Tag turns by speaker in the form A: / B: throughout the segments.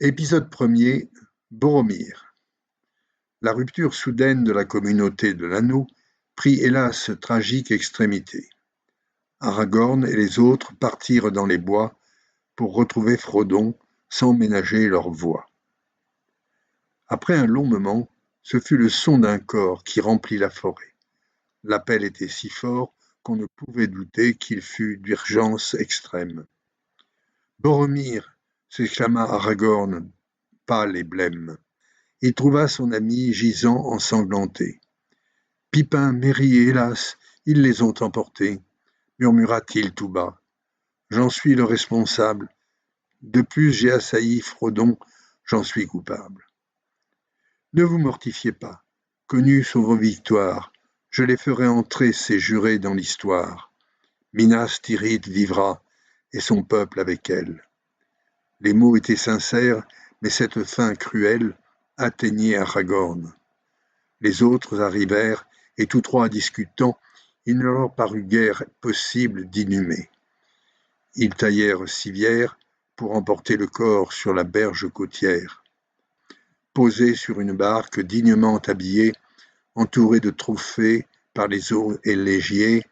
A: Épisode 1er, Boromir. La rupture soudaine de la communauté de l'Anneau prit hélas tragique extrémité. Aragorn et les autres partirent dans les bois pour retrouver Frodon sans ménager leur voix. Après un long moment, ce fut le son d'un cor qui remplit la forêt. L'appel était si fort qu'on ne pouvait douter qu'il fût d'urgence extrême. « Boromir !» s'exclama Aragorn, pâle et blême. Il trouva son ami gisant ensanglanté. « Pippin, Merry et hélas, ils les ont emportés, » murmura-t-il tout bas. « J'en suis le responsable. De plus j'ai assailli Frodon, j'en suis coupable. » « Ne vous mortifiez pas. Connus sont vos victoires. Je les ferai entrer, ces jurés, dans l'histoire. Minas Tirith vivra, et son peuple avec elle. » Les mots étaient sincères, mais cette fin cruelle atteignait Aragorn. Les autres arrivèrent, et tous trois discutant, il ne leur parut guère possible d'inhumer. Ils taillèrent civière pour emporter le corps sur la berge côtière. Posé sur une barque dignement habillée, entouré de trophées par les élégiers,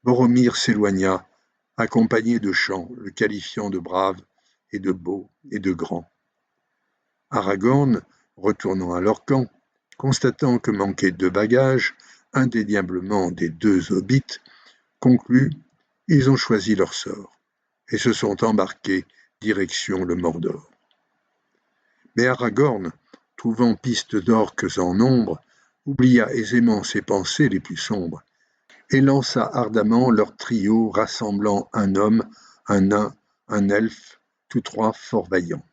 A: Boromir s'éloigna, accompagné de chants, le qualifiant de brave et de beau et de grand. Aragorn, retournant à leur camp, constatant que manquait 2 bagages, indéniablement des 2 hobbits, conclut « Ils ont choisi leur sort » et se sont embarqués direction le Mordor. Mais Aragorn, trouvant piste d'orques en nombre, oublia aisément ses pensées les plus sombres et lança ardemment leur trio rassemblant un homme, un nain, un elfe, tous trois fort vaillants.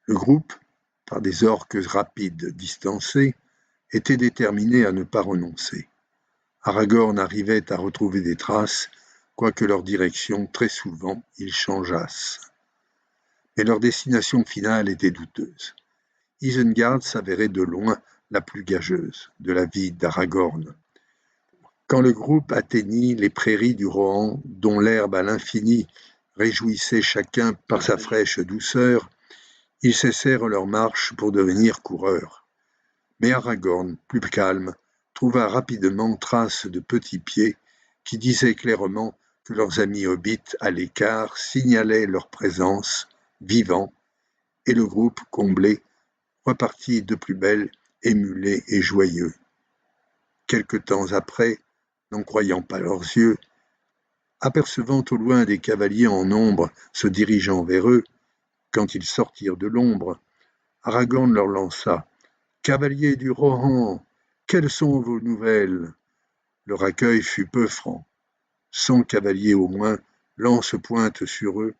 A: Le groupe, par des orques rapides distancés, était déterminé à ne pas renoncer. Aragorn arrivait à retrouver des traces, quoique leur direction, très souvent, ils changeassent. Mais leur destination finale était douteuse. Isengard s'avérait de loin la plus gageuse de la vie d'Aragorn. Quand le groupe atteignit les prairies du Rohan, dont l'herbe à l'infini réjouissait chacun par sa fraîche douceur, ils cessèrent leur marche pour devenir coureurs. Mais Aragorn, plus calme, trouva rapidement trace de petits pieds qui disaient clairement que leurs amis hobbits à l'écart signalaient leur présence, vivants, et le groupe, comblé, repartit de plus belle, émulé et joyeux. Quelque temps après, n'en croyant pas leurs yeux, apercevant au loin des cavaliers en nombre se dirigeant vers eux, quand ils sortirent de l'ombre, Aragorn leur lança « Cavaliers du Rohan, quelles sont vos nouvelles ?» Leur accueil fut peu franc. 100 cavaliers au moins, lance pointe sur eux,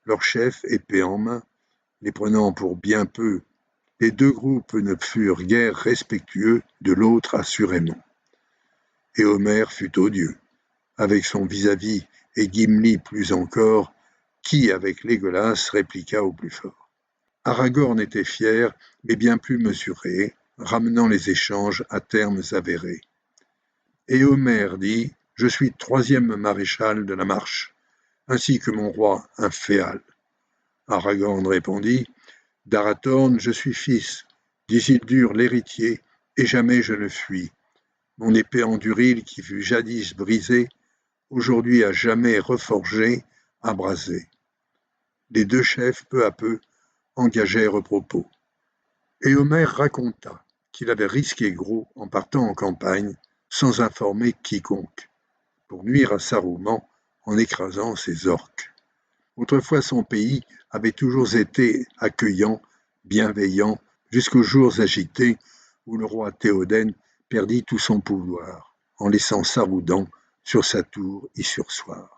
A: leur chef, épée en main, les prenant pour bien peu. Les 2 groupes ne furent guère respectueux de l'autre assurément. Éomer fut odieux, avec son vis-à-vis, et Gimli plus encore, qui, avec Légolas, répliqua au plus fort. Aragorn était fier, mais bien plus mesuré, ramenant les échanges à termes avérés. Éomer dit « Je suis 3e maréchal de la marche, ainsi que mon roi, un féal. » Aragorn répondit « D'Arathorn, je suis fils, d'Isildur l'héritier, et jamais je ne fuis. Mon épée Anduril, qui fut jadis brisée, aujourd'hui à jamais reforgée, abrasée. » Les 2 chefs, peu à peu, engagèrent propos. Éomer raconta qu'il avait risqué gros en partant en campagne, sans informer quiconque, pour nuire à Saruman en écrasant ses orques. Autrefois son pays avait toujours été accueillant, bienveillant, jusqu'aux jours agités où le roi Théoden perdit tout son pouvoir, en laissant Saroudan sur sa tour y surseoir.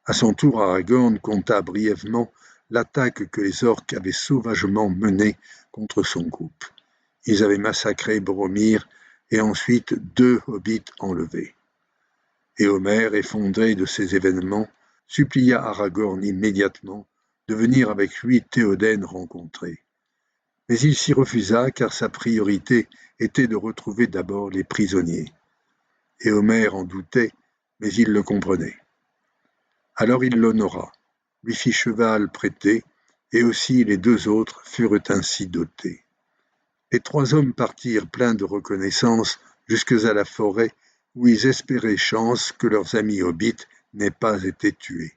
A: À son tour, Aragorn conta brièvement l'attaque que les orques avaient sauvagement menée contre son groupe. Ils avaient massacré Boromir et ensuite 2 hobbits enlevés. Éomer, effondré de ces événements, supplia Aragorn immédiatement de venir avec lui Théoden rencontrer. Mais il s'y refusa car sa priorité était de retrouver d'abord les prisonniers. Éomer en doutait, mais il le comprenait. Alors il l'honora, lui fit cheval prêté et aussi les 2 autres furent ainsi dotés. Les 3 hommes partirent pleins de reconnaissance jusque à la forêt où ils espéraient chance que leurs amis hobbits n'aient pas été tués.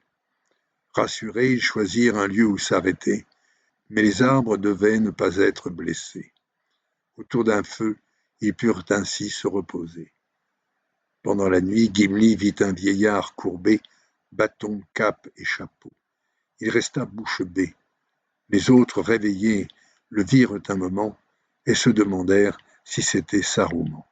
A: Rassurés, ils choisirent un lieu où s'arrêter, mais les arbres devaient ne pas être blessés. Autour d'un feu, ils purent ainsi se reposer. Pendant la nuit, Gimli vit un vieillard courbé, bâton, cape et chapeau. Il resta bouche bée. Les autres, réveillés, le virent un moment et se demandèrent si c'était Saruman.